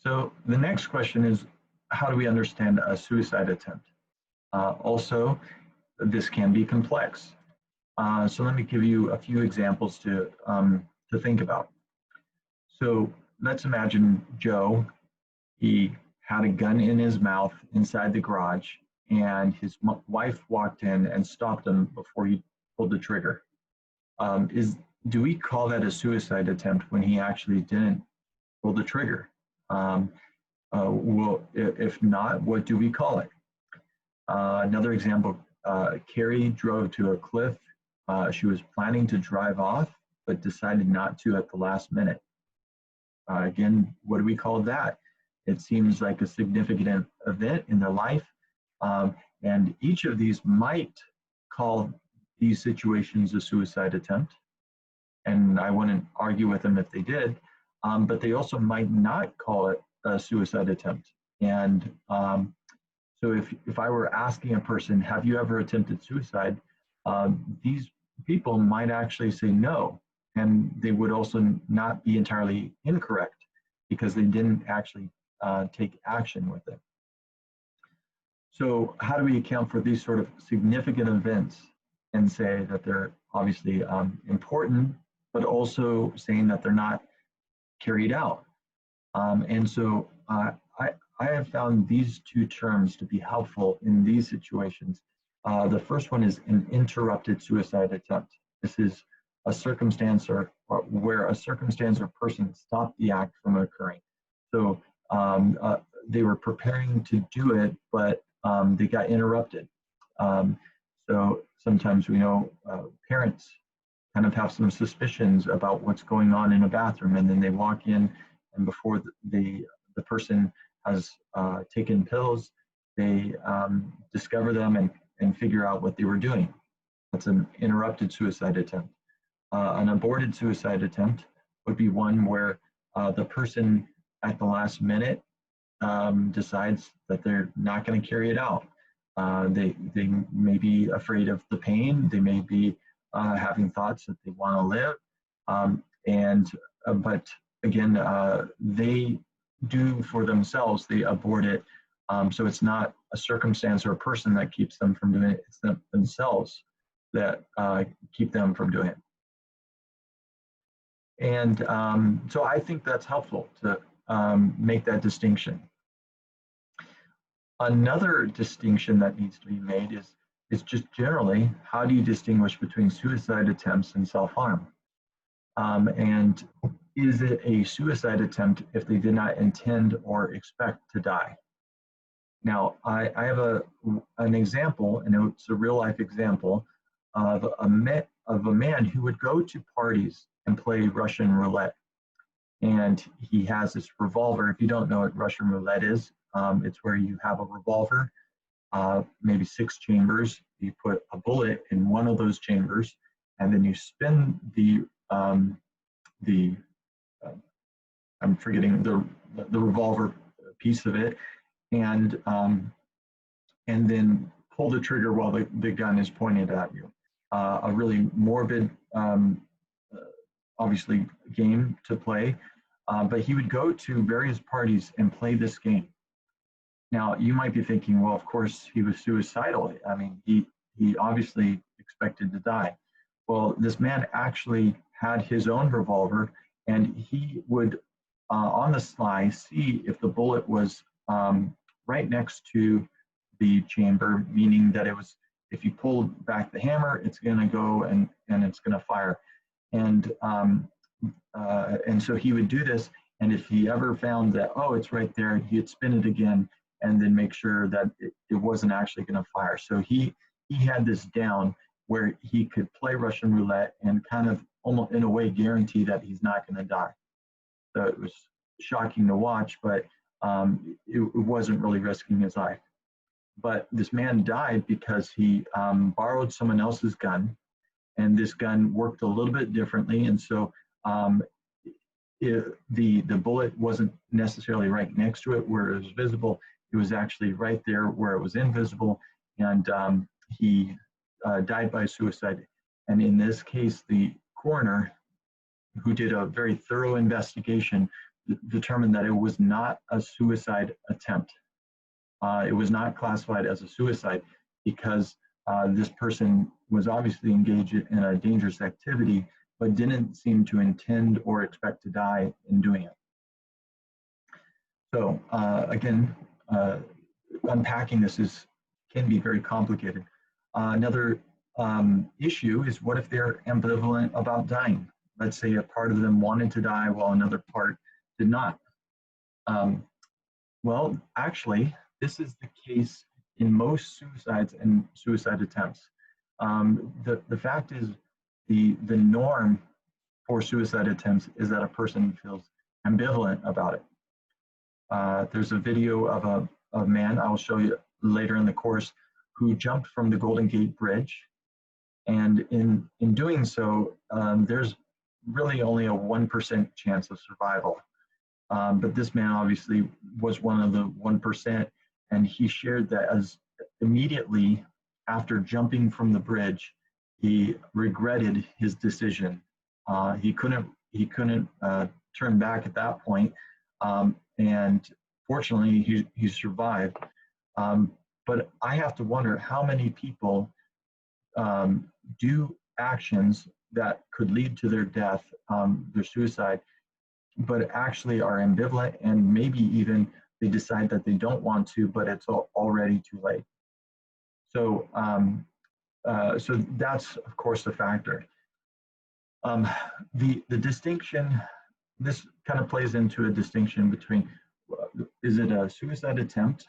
So the next question is, how do we understand a suicide attempt? Also, this can be complex. So let me give you a few examples to think about. So let's imagine Joe. He had a gun in his mouth inside the garage, and his wife walked in and stopped him before he pulled the trigger. Do we call that a suicide attempt when he actually didn't pull the trigger? Well, if not, what do we call it? Another example, Carrie drove to a cliff. She was planning to drive off, but decided not to at the last minute. Again, what do we call that? It seems like a significant event in their life. And each of these might call these situations a suicide attempt. And I wouldn't argue with them if they did, but they also might not call it a suicide attempt. And so if I were asking a person, have you ever attempted suicide? These people might actually say no, and they would also not be entirely incorrect because they didn't actually take action with it. So how do we account for these sort of significant events and say that they're obviously important, but also saying that they're not carried out? And so I have found these two terms to be helpful in these situations. The first one is an interrupted suicide attempt. This is a circumstance or where a circumstance or person stopped the act from occurring. So they were preparing to do it, but they got interrupted. So sometimes we know parents kind of have some suspicions about what's going on in a bathroom, and then they walk in, and before the person has taken pills, they discover them and figure out what they were doing. That's an interrupted suicide attempt. An aborted suicide attempt would be one where the person at the last minute decides that they're not going to carry it out. They may be afraid of the pain. They may be having thoughts that they want to live. But again, they do for themselves, they abort it. So it's not a circumstance or a person that keeps them from doing it. It's themselves that keep them from doing it. And so I think that's helpful to make that distinction. Another distinction that needs to be made is just generally, how do you distinguish between suicide attempts and self-harm? And is it a suicide attempt if they did not intend or expect to die? Now, I have an example, and it's a real-life example of a man who would go to parties and play Russian roulette. And he has this revolver. If you don't know what Russian roulette is, it's where you have a revolver, maybe 6 chambers. You put a bullet in one of those chambers, and then you spin I'm forgetting the revolver piece of it, and then pull the trigger while the gun is pointed at you. A really morbid, obviously, game to play, but he would go to various parties and play this game. Now, you might be thinking, well, of course, he was suicidal. I mean, he obviously expected to die. Well, this man actually had his own revolver, and he would, on the sly, see if the bullet was right next to the chamber, meaning that it was, if you pull back the hammer, it's going to go and it's going to fire. And so he would do this, and if he ever found that, oh, it's right there, he'd spin it again and then make sure that it wasn't actually going to fire. So he had this down where he could play Russian roulette and kind of almost in a way guarantee that he's not going to die. So it was shocking to watch, but it wasn't really risking his life. But this man died because he borrowed someone else's gun, and this gun worked a little bit differently. And so the bullet wasn't necessarily right next to it where it was visible. It was actually right there where it was invisible, and he died by suicide. And in this case, the coroner, who did a very thorough investigation, determined that it was not a suicide attempt. It was not classified as a suicide because this person was obviously engaged in a dangerous activity, but didn't seem to intend or expect to die in doing it. So again, unpacking this can be very complicated. Another issue is, what if they're ambivalent about dying? Let's say a part of them wanted to die while another part did not. Well, actually, this is the case in most suicides and suicide attempts. The fact is, the norm for suicide attempts is that a person feels ambivalent about it. There's a video of a man I'll show you later in the course who jumped from the Golden Gate Bridge, and in doing so, there's really only a 1% chance of survival. But this man obviously was one of the 1%, and he shared that as immediately after jumping from the bridge, he regretted his decision. He couldn't turn back at that point, and fortunately he survived. But I have to wonder how many people do actions that could lead to their death, their suicide, but actually are ambivalent, and maybe even they decide that they don't want to, but it's already too late. So, so that's of course the factor. The distinction, this kind of plays into a distinction between, is it a suicide attempt?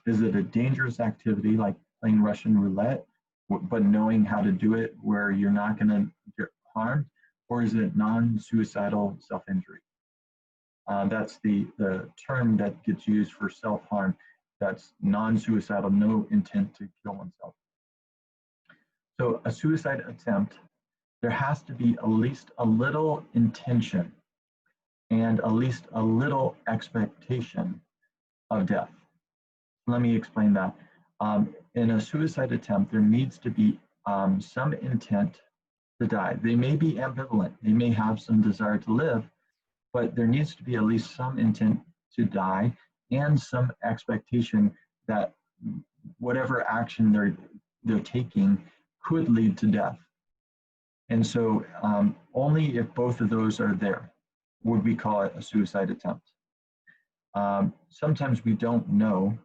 Is it a dangerous activity like playing Russian roulette, but knowing how to do it where you're not going to get harmed? Or is it non-suicidal self-injury? That's the term that gets used for self-harm. That's non-suicidal, no intent to kill oneself. So a suicide attempt, there has to be at least a little intention and at least a little expectation of death. Let me explain that. In a suicide attempt, there needs to be some intent to die. They may be ambivalent. They may have some desire to live, but there needs to be at least some intent to die and some expectation that whatever action they're taking could lead to death. And so only if both of those are there would we call it a suicide attempt. Sometimes we don't know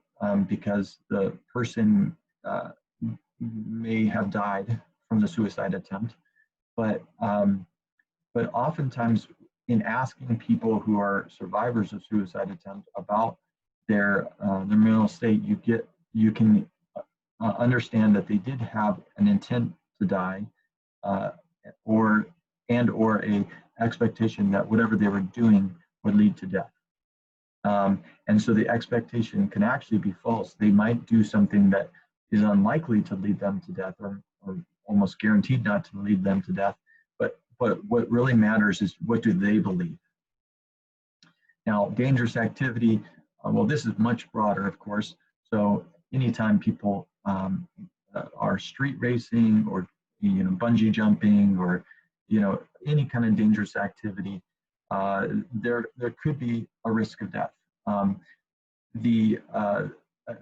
because the person may have died from the suicide attempt, but oftentimes in asking people who are survivors of suicide attempt about their mental state, you can understand that they did have an intent to die, or a expectation that whatever they were doing would lead to death. And so the expectation can actually be false. They might do something that is unlikely to lead them to death, or almost guaranteed not to lead them to death. But what really matters is, what do they believe? Now, dangerous activity, well, this is much broader, of course. So anytime people are street racing, or bungee jumping, or any kind of dangerous activity, there could be a risk of death.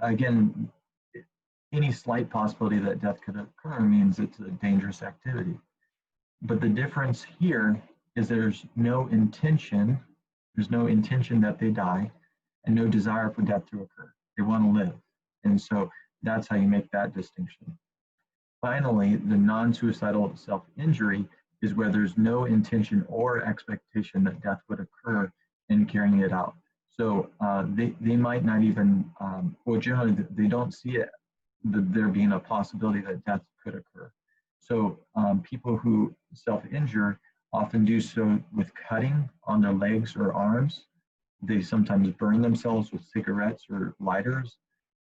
Again, any slight possibility that death could occur means it's a dangerous activity. But the difference here is there's no intention that they die, and no desire for death to occur. They want to live. And so that's how you make that distinction. Finally, the non-suicidal self-injury is where there's no intention or expectation that death would occur in carrying it out. So they might not even, well, generally they don't see it, there being a possibility that death could occur. So people who self-injure often do so with cutting on their legs or arms. They sometimes burn themselves with cigarettes or lighters.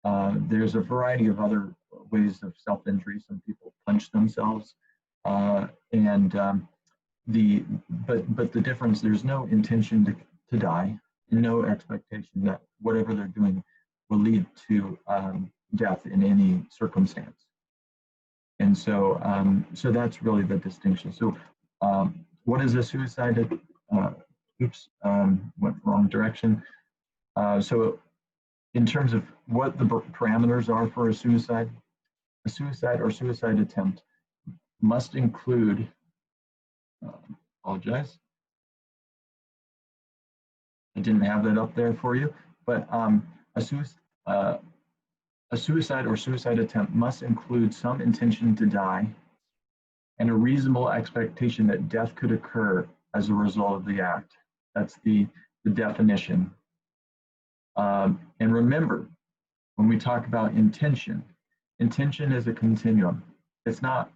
There's a variety of other ways of self-injury. Some people punch themselves. But the difference, there's no intention to die, and no expectation that whatever they're doing will lead to death in any circumstance. And so, so that's really the distinction. So what is a suicide oops, went wrong direction. So in terms of what the parameters are for a suicide or suicide attempt must include, apologize, I didn't have that up there for you, but a suicide or suicide attempt must include some intention to die and a reasonable expectation that death could occur as a result of the act. That's the definition. And remember, when we talk about intention, intention is a continuum. It's not,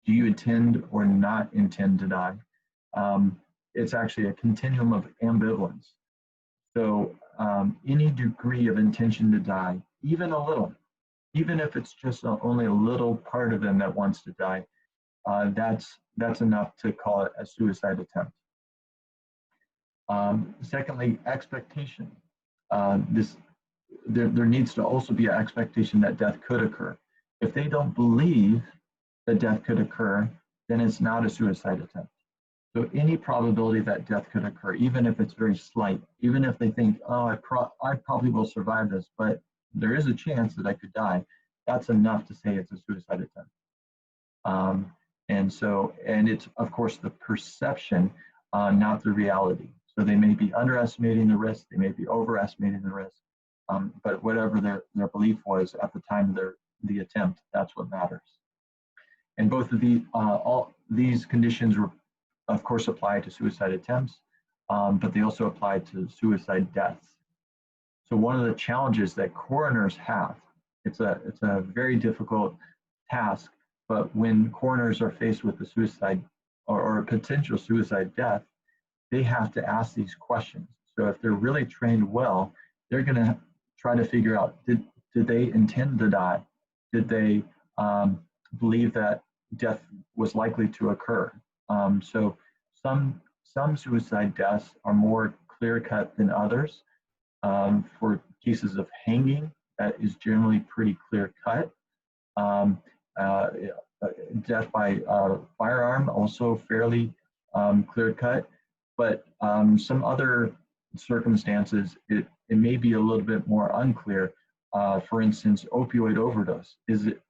do you intend or not intend to die? It's actually a continuum of ambivalence. So any degree of intention to die, even a little, even if it's just only a little part of them that wants to die, that's enough to call it a suicide attempt. Secondly, expectation. There needs to also be an expectation that death could occur. If they don't believe that death could occur, then it's not a suicide attempt. So any probability that death could occur, even if it's very slight, even if they think, oh, I probably will survive this, but there is a chance that I could die, that's enough to say it's a suicide attempt. And it's, of course, the perception, not the reality. So they may be underestimating the risk, they may be overestimating the risk, but whatever their belief was at the time of the attempt, that's what matters. And both of all these conditions were, of course, apply to suicide attempts, but they also apply to suicide deaths. So one of the challenges that coroners have, it's a very difficult task, but when coroners are faced with a suicide or a potential suicide death, they have to ask these questions. So if they're really trained well, they're going to try to figure out, did they intend to die? Did they believe that death was likely to occur? So some suicide deaths are more clear-cut than others. For cases of hanging, that is generally pretty clear-cut. Death by firearm, also fairly clear-cut, but some other circumstances, it may be a little bit more unclear. For instance, opioid overdose. Is it?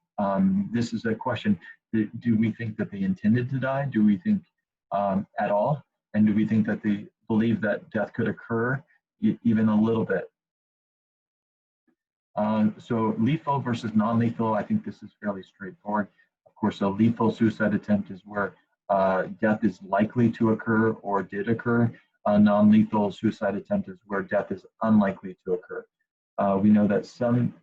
This is a question. Do we think that they intended to die? Do we think at all? And do we think that they believe that death could occur even a little bit? So lethal versus non-lethal, I think this is fairly straightforward. Of course, a lethal suicide attempt is where death is likely to occur or did occur. A non-lethal suicide attempt is where death is unlikely to occur. We know that some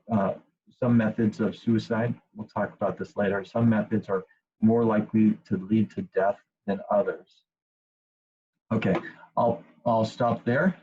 methods of suicide, we'll talk about this later, some methods are more likely to lead to death than others. Okay, I'll stop there.